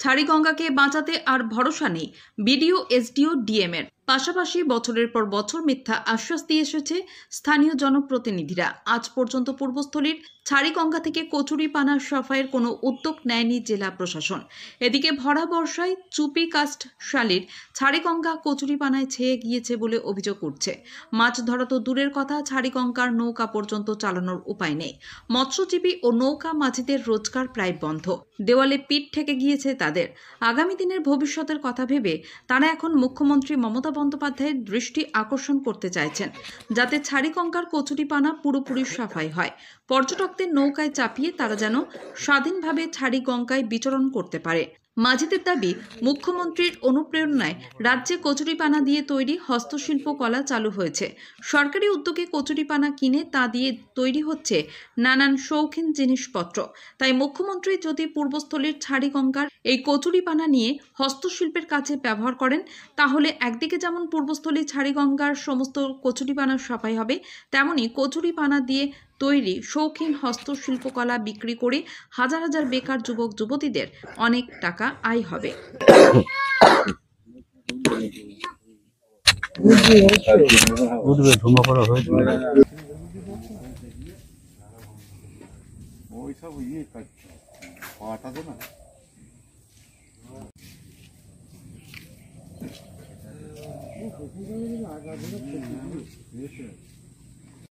ছাড়িগঙ্গাকে বাঁচাতে আর ভরসা নেই বিডিও, এসডিও, ডিএম এর। পাশাপাশি বছরের পর বছর মিথ্যা আশ্বাস দিয়ে এসেছে স্থানীয় জনপ্রতিনিধিরা। আজ পর্যন্ত পূর্বস্থলীর ছাড়িগঙ্গা থেকে কচুরিপানা সাফাইয়ের কোনো উদ্যোগ নেয়নি জেলা প্রশাসন। এদিকে ভরা বর্ষায় চুপি কাস্ট শালির ছাড়িগঙ্গা কচুরিপানায় ছেয়ে গিয়েছে বলে অভিযোগ উঠছে। মাছ ধরা তো দূরের কথা, ছাড়িগঙ্গার নৌকা পর্যন্ত চালানোর উপায় নেই। মৎস্যজীবী ও নৌকা মাঝিদের রোজগার প্রায় বন্ধ। দেওয়ালে পিঠ ঠেকে গিয়েছে তাদের। আগামী দিনের ভবিষ্যতের কথা ভেবে তারা এখন মুখ্যমন্ত্রী মমতা বন্দ্যোপাধ্যায়ের দৃষ্টি আকর্ষণ করতে চাইছেন, যাতে ছাড়িগঙ্গার কচুরিপানা পুরোপুরি সাফাই হয়। পর্যটকদের নৌকায় চাপিয়ে তারা যেন স্বাধীনভাবে ছাড়িগঙ্গায় বিচরণ করতে পারে। মাঝিদের দাবি, মুখ্যমন্ত্রীর অনুপ্রেরণায় রাজ্যে কচুরিপানা দিয়ে তৈরি হস্তশিল্প কলা চালু হয়েছে। সরকারি উদ্যোগে কচুরিপানা কিনে তা দিয়ে তৈরি হচ্ছে নানান শৌখিন জিনিসপত্র। তাই মুখ্যমন্ত্রী যদি পূর্বস্থলীর ছাড়িগঙ্গার এই কচুরিপানা নিয়ে হস্তশিল্পের কাজে ব্যবহার করেন, তাহলে একদিকে যেমন পূর্বস্থলী ছাড়িগঙ্গার সমস্ত কচুরিপানা সাফাই হবে, তেমনি কচুরিপানা দিয়ে তৈরি শৌখিন হস্তশিল্পকলা বিক্রি করে হাজার হাজার বেকার যুবক যুবতীদের অনেক টাকা আয় হবে।